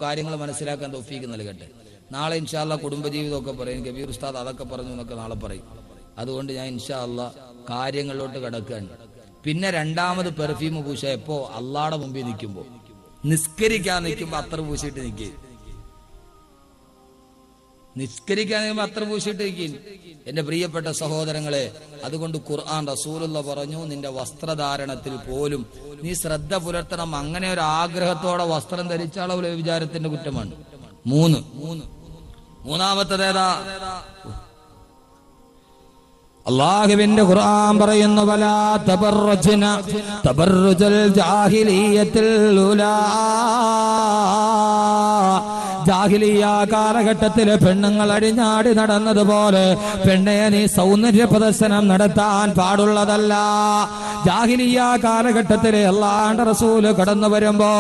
കാര്യങ്ങൾ മനസ്സിലാക്കാൻ തൗഫീഖ് നൽകട്ടെ. നാളെ ഇൻഷാ അല്ലാഹ് കുടുംബജീവിതമൊക്കെ പറയും. കബീർ ഉസ്താദ് അതൊക്കെ പറഞ്ഞു എന്നൊക്കെ നാളെ പറയും. അതുകൊണ്ട് ഞാൻ ഇൻഷാ അല്ലാഹ് കാര്യങ്ങളിലോട്ട് കടക്കുകയാണ്. പിന്നെ രണ്ടാമത് പെർഫ്യൂം പൂശ എപ്പോ അള്ളാടെ മുമ്പിൽ നിൽക്കുമ്പോ, നിസ്കരിക്കാൻ നിൽക്കുമ്പോ അത്ര പൂശിട്ട് നിൽക്കുക. നിസ്കരിക്കാൻ നിൽക്കുമ്പോ അത്ര പൂശിട്ട് നിൽക്കും. എന്റെ പ്രിയപ്പെട്ട സഹോദരങ്ങളെ, അതുകൊണ്ട് ഖുർആൻ റസൂലുള്ള പറഞ്ഞു, നിന്റെ വസ്ത്രധാരണത്തിൽ പോലും നീ ശ്രദ്ധ പുലർത്തണം. അങ്ങനെ ഒരു ആഗ്രഹത്തോടെ വസ്ത്രം ധരിച്ചാലുള്ള വിചാരത്തിന്റെ കുറ്റമാണ്. മൂന്നാമത്തേതാ? അല്ലാഹുവിന്റെ ഖുർആൻ പറയുന്നു, വലാ തബറജ്ന തബറജൽ ജാഹിലിയ്യത്തിൽ ഉലാ. ജാഹിലിയ കാലഘട്ടത്തിലെ പെണ്ണുങ്ങൾ അടിഞ്ഞാടി നടന്നതുപോലെ പെണ്ണെ നീ സൗന്ദര്യ പ്രദർശനം നടത്താൻ പാടുള്ളതല്ല. ജാഹിലിയ കാലഘട്ടത്തിലെ അല്ലാഹുവിന്റെ റസൂല് കടന്നു വരുമ്പോ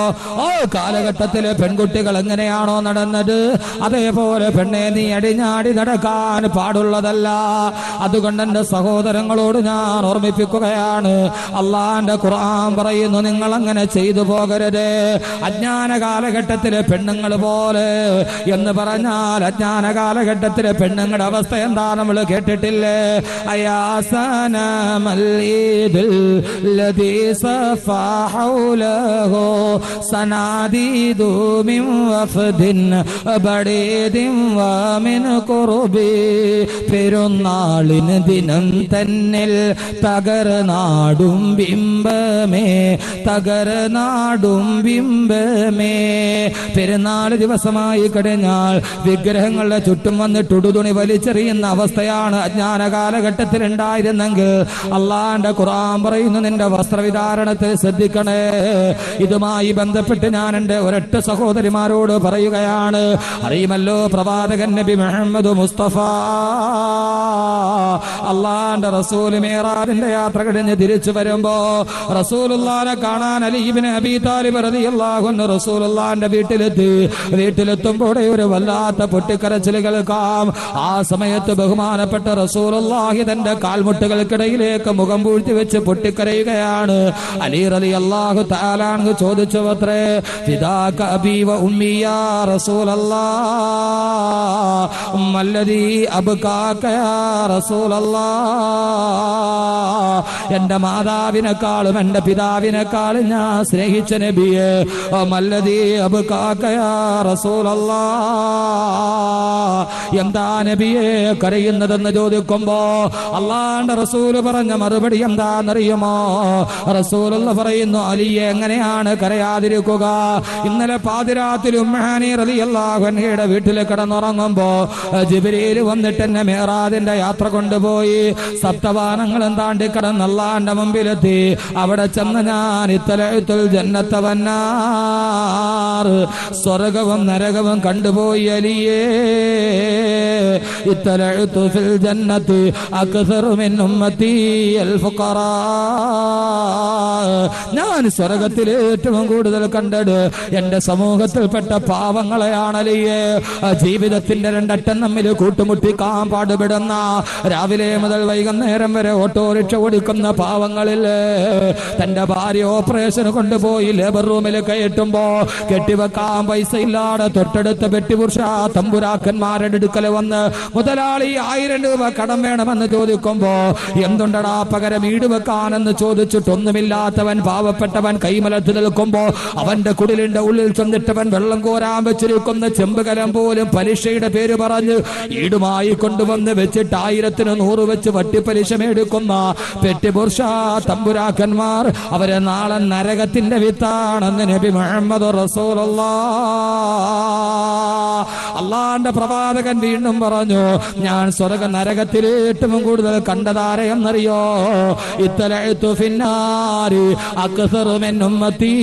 കാലഘട്ടത്തിലെ പെൺകുട്ടികൾ എങ്ങനെയാണോ നടന്നത്, അതേപോലെ പെണ്ണെ നീ അടിഞ്ഞാടി നടക്കാൻ പാടുള്ളതല്ല. അതുകൊണ്ട് എന്റെ സഹോദരങ്ങളോട് ഞാൻ ഓർമ്മിപ്പിക്കുകയാണ്, അല്ലാഹുവിന്റെ ഖുർആൻ പറയുന്നു, നിങ്ങൾ അങ്ങനെ ചെയ്തു പോകരുത്. അജ്ഞാന കാലഘട്ടത്തിലെ പെണ്ണുങ്ങൾ പോലെ എന്ന് പറഞ്ഞാൽ അജ്ഞാന കാലഘട്ടത്തിലെ പെണ്ണുങ്ങളുടെ അവസ്ഥ എന്താ നമ്മൾ കേട്ടിട്ടില്ലേ? പെരുന്നാളിന് ദിനം തന്നിൽ തകർനാടും ബിംബമേ, തകർനാടും ബിംബമേ. പെരുന്നാൾ ദിവസമായി കഴിഞ്ഞാൽ വിഗ്രഹങ്ങളുടെ ചുറ്റും വന്നിട്ട് ഉടുതുണി വലിച്ചെറിയുന്ന അവസ്ഥയാണ് അജ്ഞാന കാലഘട്ടത്തിൽ ഉണ്ടായിരുന്നെങ്കിൽ അള്ളാന്റെ ഖുർആൻ പറയുന്നു, നിന്റെ വസ്ത്രവിധാരണത്തിൽ ശ്രദ്ധിക്കണേ. ഇതുമായി ബന്ധപ്പെട്ട് ഞാൻ എന്റെ ഒരൊറ്റ സഹോദരിമാരോട് പറയുകയാണ്. അറിയുമല്ലോ, പ്രവാചകൻ നബി മുഹമ്മദ് മുസ്തഫ അള്ളാന്റെ റസൂല് മിഅ്റാജിന്റെ യാത്ര കഴിഞ്ഞ് തിരിച്ചു വരുമ്പോ റസൂലുള്ളാഹിനെ കാണാൻ അലി ഇബ്നു അബീ താലിബ് റളിയല്ലാഹു അൻഹു റസൂലുള്ളാഹിന്റെ വീട്ടിലെത്തുമ്പോഴേ ഒരു വല്ലാത്ത പൊട്ടിക്കരച്ചിൽ കേൾക്കാം. ആ സമയത്ത് ബഹുമാനപ്പെട്ട റസൂലുള്ളാഹി തന്റെ കാൽമുട്ടുകൾക്കിടയിലേക്ക് മുഖം പൂഴ്ത്തി വെച്ച് പൊട്ടിക്കരയുകയാണ്. അലി റളിയല്ലാഹു തആല അൻഹു ചോദിച്ചു, അത്രേ ഫിദാക അബീ വ ഉമ്മി യാ റസൂലല്ലാഹ് മല്ലദീ അബ്കാക യാ റസൂലല്ലാഹ്. എന്റെ മാതാവിനെക്കാളും എന്റെ പിതാവിനെക്കാളും ഞാൻ സ്നേഹിച്ച നബിയെ, മല്ലദീ അബ്കാക യാ റസൂലല്ലാഹ്, എന്താ നബിയെ കരയുന്നതെന്ന് ചോദിക്കുമ്പോ അള്ളാന്റെ റസൂല് പറഞ്ഞ മറുപടി എന്താണെന്നറിയുമോ? റസൂലുള്ള പറയുന്നു, അലിയെ എങ്ങനെയാണ് കരയാതിരിക്കുക? ഇന്നലെ പാതിരാത്രി ഉമ്മഹാനി റളിയല്ലാഹു അൻഹയുടെ വീട്ടിൽ കിടന്നുറങ്ങുമ്പോ ജിബ്രീൽ വന്നിട്ട് എന്നെ മിഅ്റാജിന്റെ യാത്ര കൊണ്ടുപോയി. സപ്തവാനങ്ങളും താണ്ടി കിടന്ന് അള്ളാന്റെ മുമ്പിലെത്തി. അവിടെ ചെന്ന് ഞാൻ ഇത്തലഅത്തുൽ ജന്നത വന്നാർ, സ്വർഗവും നരകവും കണ്ടുപോയി. അലിയേ, ഇത്തലഅതു ഫിൽ ജന്നതി അക്സറു മിൻ ഉമ്മതി അൽ ഫുഖറാ. ഞാൻ സ്വർഗത്തിൽ ഏറ്റവും കൂടുതൽ കണ്ടത് എന്റെ സമൂഹത്തിൽപ്പെട്ട പാവങ്ങളെയാണ്. അലിയേ, ജീവിതത്തിന്റെ രണ്ടറ്റം തമ്മിൽ കൂട്ടുമുട്ടിക്കാൻ പാടുപെടുന്ന, രാവിലെ മുതൽ വൈകുന്നേരം വരെ ഓട്ടോറിക്ഷ ഓടിക്കുന്ന പാവങ്ങളില്ലേ, തന്റെ ഭാര്യ ഓപ്പറേഷന് കൊണ്ടുപോയി ലേബർ റൂമിൽ കയറ്റുമ്പോ കെട്ടിവെക്കാൻ പൈസ ഇല്ലാതെ തൊട്ടടുത്ത പെട്ടിപുരുഷ തമ്പുരാക്കന്മാരുടെ അടുക്കൽ വന്ന് മുതലാളി 1000 രൂപ കടം വേണമെന്ന് ചോദിക്കുമ്പോ എന്തുണ്ടടാ പകരം ഈട് വെക്കാനെന്ന് ചോദിച്ചിട്ടൊന്നുമില്ലാത്തവൻ പാവപ്പെട്ടവൻ കൈമലത്ത് നിൽക്കുമ്പോ അവന്റെ കുടിലിന്റെ ഉള്ളിൽ ചെന്നിട്ടവൻ വെള്ളം കോരാൻ വെച്ചിരിക്കുന്ന ചെമ്പുകലം പോലും പലിശയുടെ പേര് പറഞ്ഞ് ഈടുമായി കൊണ്ടുവന്ന് വെച്ചിട്ട് 1000-ന് 100 വെച്ച് വട്ടിപ്പലിശ മേടിക്കുന്ന പെട്ടിപുരുഷ തമ്പുരാക്കന്മാർ അവരെ നാളെ നരകത്തിന്റെ വിത്താണെന്ന് നബി മുഹമ്മദ് റസൂലുള്ളാഹ്. അള്ളാന്റെ പ്രവാചകൻ വീണ്ടും പറഞ്ഞു, ഞാൻ സ്വർഗ നരകത്തിൽ ഏറ്റവും കൂടുതൽ കണ്ടതാരെ എന്നറിയോ? ഇത്തലഅതു ഫിന്നാരി അക്സറു മിൻ ഉമ്മതി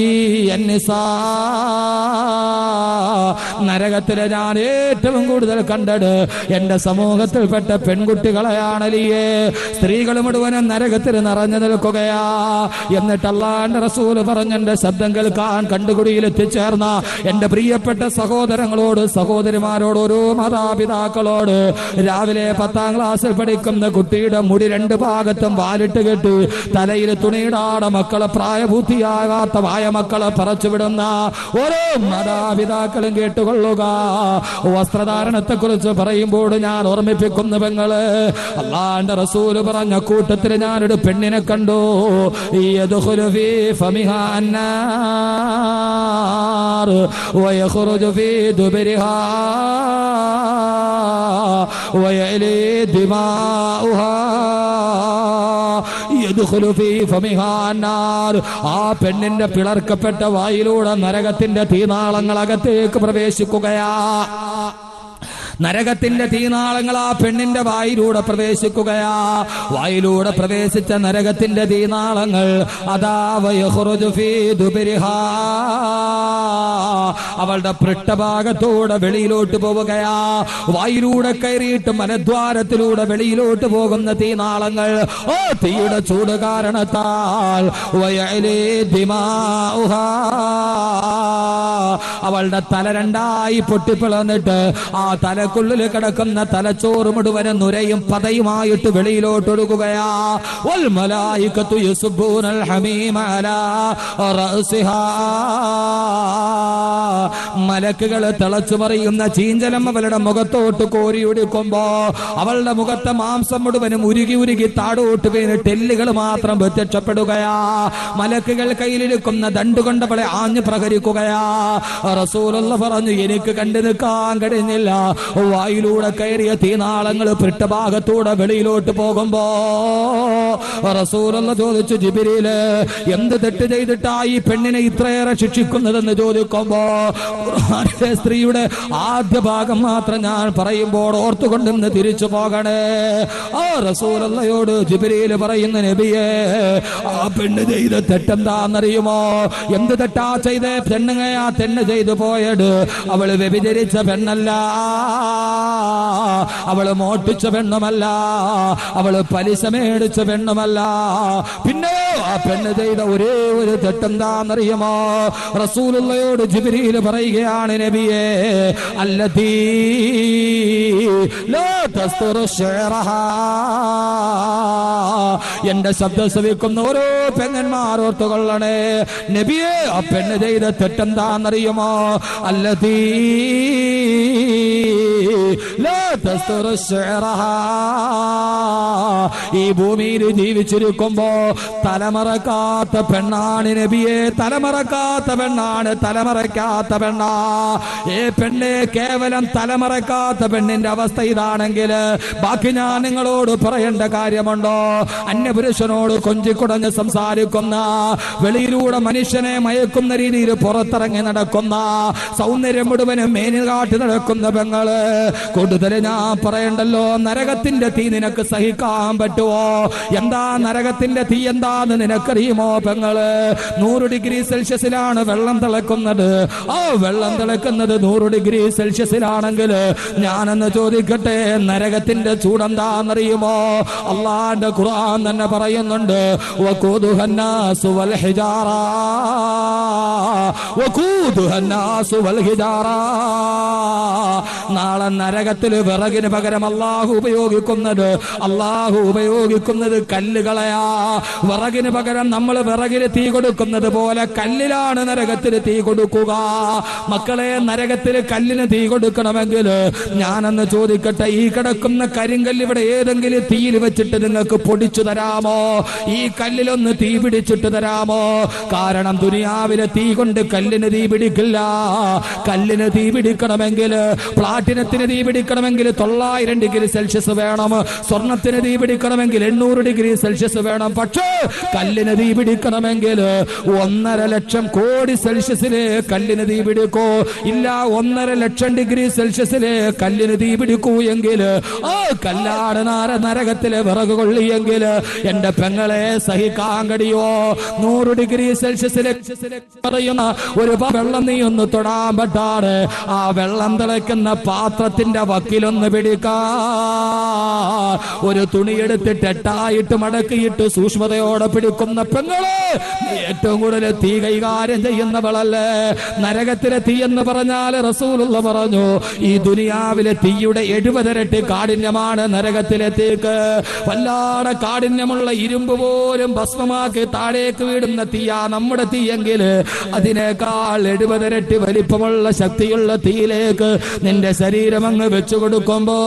അന്നിസാ. നരകത്തിലെ ഞാൻ ഏറ്റവും കൂടുതൽ കണ്ടത് എന്റെ സമൂഹത്തിൽപ്പെട്ട പെൺകുട്ടികളെയാണല്ലേ. സ്ത്രീകൾ മുഴുവനും നരകത്തിൽ നിറഞ്ഞു നിൽക്കുകയാ. എന്നിട്ട് അല്ലാഹുവിന്റെ റസൂൽ പറഞ്ഞ എന്റെ ശബ്ദം കേൾക്കാൻ കണ്ടുകുടിയിൽ എത്തിച്ചേർന്ന എന്റെ പ്രിയപ്പെട്ട സഹോദരങ്ങളോട്, സഹോദരിമാരോട്, ഓരോ മാതാപിതാക്കളോട്, രാവിലെ 10ാം ക്ലാസ്സിൽ പഠിക്കുന്ന കുട്ടിയുടെ മുടി 2 ഭാഗത്തും വാലിട്ട് കെട്ടി തലയിൽ തുണിയിടാതെ മക്കളെ, പ്രായപൂർത്തിയാകാത്ത വായ മക്കളെ പറച്ചുവിടുന്ന ഓരോ മാതാപിതാക്കളും കേട്ടുകൊള്ളുക. വസ്ത്രധാരണത്തെ കുറിച്ച് പറയുമ്പോൾ ഞാൻ ഓർമ്മിപ്പിക്കുന്നു പെങ്ങള്, അല്ലാഹുവിന്റെ റസൂൽ പറഞ്ഞ കൂട്ടത്തിൽ ഞാനൊരു പെണ്ണിനെ കണ്ടു. യദ്ഖുലു ഫീ ഫമിഹാ അന്നാർ വയഖ്റുജു ഫീ ദുബരിഹാ വയലി ദിമാഉഹാ യദ്ഖുലു ഫീ ഫമിഹാ അന്നാർ. ആ പെണ്ണിന്റെ പിളർക്കപ്പെട്ട വായിലൂടെ നരകത്തിന്റെ തീനാളങ്ങൾ അകത്തേക്ക് പ്രവേശിക്കുകയാ. നരകത്തിന്റെ തീനാളങ്ങൾ ആ പെണ്ണിന്റെ വായിലൂടെ പ്രവേശിക്കുകയാ. വായിലൂടെ പ്രവേശിച്ച നരകത്തിന്റെ തീനാളങ്ങൾ അതാ വയഖ്റുജു ഫീ ദുബരിഹാ, അവളുടെ പൃഷ്ഠഭാഗത്തൂടെ വെളിയിലോട്ട് പോവുകയാ. വായിലൂടെ കയറിയിട്ട് മലദ്വാരത്തിലൂടെ വെളിയിലോട്ട് പോകുന്ന തീനാളങ്ങൾ ഓ തീയുടെ ചൂട് കാരണത്താൽ വയലി ദിമാഉഹാ, അവളുടെ തല 2ആയി പൊട്ടിപ്പിളർന്നിട്ട് ആ തലക്കുള്ളിൽ കിടക്കുന്ന തലച്ചോറ് മുഴുവനും നുരയും പതയുമായിട്ട് വെളിയിലോട്ടൊഴുകുകയാ. വൽ മലായികത്തു യസ്ബൂനൽ ഹമീമ അലാ റഅസിഹാ, മലക്കുകൾ തിളച്ചു മറിയുന്ന ചീഞ്ചലം അവളുടെ മുഖത്തോട്ട് കോരിയൊടുക്കുമ്പോ അവളുടെ മുഖത്തെ മാംസം മുഴുവനും ഉരുകി ഉരുകി താഴോട്ട് വീണിട്ട് എല്ലുകൾ മാത്രം പ്രത്യക്ഷപ്പെടുകയാ. മലക്കുകൾ കയ്യിലിരിക്കുന്ന ദണ്ടുകൊണ്ട് അവളെ ആഞ്ഞു പ്രഹരിക്കുകയാ. റസൂലുള്ള പറഞ്ഞു, എനിക്ക് കണ്ടു നിൽക്കാൻ കഴിഞ്ഞില്ല. വായിലൂടെ കയറിയ തീനാളങ്ങൾ പൃഷ്ഠഭാഗത്തൂടെ വെളിയിലോട്ട് പോകുമ്പോ റസൂലുള്ള ചോദിച്ചു, ജിബ്രീല് എന്ത് തെറ്റ് ചെയ്തിട്ടാ ഈ പെണ്ണിനെ ഇത്രയേറെ ശിക്ഷിക്കുന്നതെന്ന് ചോദിക്കുമ്പോ ഖുർആനിലെ സ്ത്രീയുടെ ആദ്യ ഭാഗം മാത്രം ഞാൻ പറയുമ്പോൾ ഓർത്തുകൊണ്ടിന്ന് തിരിച്ചു പോകണേ. ആ റസൂലുള്ളയോട് ജിബ്രീല് പറയുന്ന, നബിയേ ആ പെണ്ണ് ചെയ്ത തെറ്റെന്താന്നറിയുമോ? എന്ത് തെറ്റാ ചെയ്തേ? പെണ്ണുങ്ങയാ തെന്ന് ചെയ്തു പോയത്. അവള് വ്യഭിചരിച്ച പെണ്ണല്ല, അവള് മോഷ്ടിച്ച പെണ്ണുമല്ല, അവള് പലിശ മേടിച്ച പെണ്ണുമല്ല. പിന്നെ ആ പെണ്ണ് ചെയ്ത ഒരേ ഒരു തെറ്റെന്താന്നറിയുമോ? റസൂലുള്ളയോട് ജിബ്രീൽ പറയുകയാണ്, നബിയേ അല്ലതീ ലാ തസ്തുറു ശഅറഹാ. എന്റെ ശബ്ദം ശ്രവിക്കുന്ന ഓരോ പെണ്ണന്മാർ ഓർത്തുകൊള്ളണേ, നബിയേ ആ പെണ്ണ് ചെയ്ത തെറ്റെന്താന്നറിയുമോ? അല്ലതീ ലാ തസ്തുറു ശഅറഹാ. ഈ ഭൂമിയിൽ ജീവിച്ചിരിക്കുമ്പോ തലമറക്കാത്ത പെണ്ണാണ് നബിയെ, തലമറക്കാത്ത പെണ്ണാണ്, തലമറക്കാത്ത പെണ്ണാ. ഏ പെണ്ണെ, കേവലം തലമറക്കാത്ത പെണ്ണിന്റെ അവസ്ഥ ഇതാണെങ്കിൽ ബാക്കി ഞാൻ നിങ്ങളോട് പറയേണ്ട കാര്യമുണ്ടോ? അന്യപുരുഷനോട് കൊഞ്ചിക്കുടഞ്ഞ് സംസാരിക്കുന്ന, വെളിയിലൂടെ മനുഷ്യനെ മയക്കുന്ന രീതിയിൽ പുറത്തിറങ്ങി നടക്കുന്ന, സൗന്ദര്യം മുഴുവനും മേനിൽ കാട്ടി നടക്കുന്ന പെങ്ങള്, കൂടുതൽ ഞാൻ പറയണ്ടല്ലോ. നരകത്തിന്റെ തീ നിനക്ക് സഹിക്കാൻ പറ്റുമോ? എന്താ നരകത്തിന്റെ തീ എന്താന്ന് നിനക്കറിയുമോ പെങ്ങള്? 100 ഡിഗ്രി സെൽഷ്യസിലാണ് വെള്ളം തിളക്കുന്നത്. ആ വെള്ളം തിളക്കുന്നത് 100 ഡിഗ്രി സെൽഷ്യസിലാണെങ്കിൽ ഞാനെന്ന് ചോദിക്കട്ടെ, നരകത്തിന്റെ ചൂടെന്താന്നറിയുമോ? അള്ളാന്റെ ഖുർആൻ തന്നെ പറയുന്നുണ്ട്, വഖൂദുഹന്നാസു വൽ ഹിജാറ, വഖൂദുഹന്നാസു വൽ ഹിജാറ. നാളെ നരകത്തിൽ വിറകിന് പകരം അള്ളാഹു ഉപയോഗിക്കുന്നത് കല്ലുകളെയാ. വിറകിന് പകരം നമ്മൾ വിറകിന് തീ കൊടുക്കുന്നത് പോലെ കല്ലിലാണ് നരകത്തിന് തീ കൊടുക്കുക. മക്കളെ, നരകത്തിന് കല്ലിന് തീ കൊടുക്കണമെങ്കിൽ ഞാനെന്ന് ചോദിക്കട്ടെ, ഈ കിടക്കുന്ന കരിങ്കല്ല് ഇവിടെ ഏതെങ്കിലും തീയിൽ വെച്ചിട്ട് നിങ്ങൾക്ക് പൊടിച്ചു തരാമോ? ഈ കല്ലിലൊന്ന് തീ പിടിച്ചിട്ട് തരാമോ? കാരണം ദുനിയാവിലെ തീ കൊണ്ട് കല്ലിന് തീ പിടിക്കില്ല. കല്ലിന് തീ പിടിക്കണമെങ്കിൽ, പ്ലാറ്റിനത്തിന് തീ പിടിക്കണമെങ്കിൽ 900 ഡിഗ്രി സെൽഷ്യസ് വേണം, സ്വർണത്തിന് തീ പിടിക്കണമെങ്കിൽ 800 ഡിഗ്രി സെൽഷ്യസ് വേണം. പക്ഷേ കല്ലിന് തീ പിടിക്കണമെങ്കിൽ 1.5 ലക്ഷം കോടി സെൽഷ്യസിലെ കല്ലിന് തീ പിടിക്കൂ. ഇല്ല, 1.5 ലക്ഷം ഡിഗ്രി സെൽഷ്യസിലെ കല്ലിന് തീ പിടിക്കൂ എങ്കിൽ ആ കല്ലാണ് നരകത്തിലെ വിറക് കൊള്ളിയെങ്കിൽ എന്റെ പെങ്ങളെ സഹിക്കാൻ കഴിയോ? 100 ഡിഗ്രി സെൽഷ്യസിലെ പറയുന്ന ഒരു വെള്ളം നീ ഒന്ന് തൊടാൻ പറ്റാണ്. ആ വെള്ളം തിളയ്ക്കുന്ന പാത്രത്തിന്റെ വക്കിലൊന്ന് പിടിക്കാ, ഒരു തുണിയെടുത്തിട്ട് 8ആയിട്ട് മടക്കിയിട്ട് സൂക്ഷ്മതയോടെ പിടിക്കുന്ന പെങ്ങളെ, ഏറ്റവും കൂടുതൽ തീ കൈകാര്യം ചെയ്യുന്നവളല്ലേ? നരകത്തിലെ തീ എന്ന് പറഞ്ഞാൽ റസൂലുള്ള പറഞ്ഞു, ഈ ദുനിയാവിലെ തീയുടെ 70 ഇരട്ടി കാഠിന്യമാണ് നരകത്തിലെ തീക്ക്. വല്ലാതെ കാഠിന്യമുള്ള ഇരുമ്പ് പോലും ഭസ്മമാക്കി താഴേക്ക് വീടുന്ന തീയാ നമ്മുടെ തീയെങ്കിൽ അതിനേക്കാൾ 70 ഇരട്ടി വലിപ്പമുള്ള ശക്തിയുള്ള തീയിലേക്ക് നിന്റെ ശരീരം അങ്ങ് വെച്ചു കൊടുക്കുമ്പോ,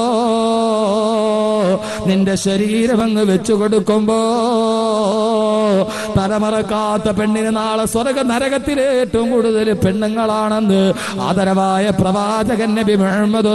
നിന്റെ ശരീരം അങ്ങ് വെച്ചു കൊടുക്കുമ്പോ തലമറക്കാത്ത പെണ്ണിന് നാളെ സ്വർഗ നരകത്തിലെ ഏറ്റവും കൂടുതൽ പെണ്ണുങ്ങളാണെന്ന് ആദരവായ പ്രവാചകൻ നബി മുഹമ്മദ്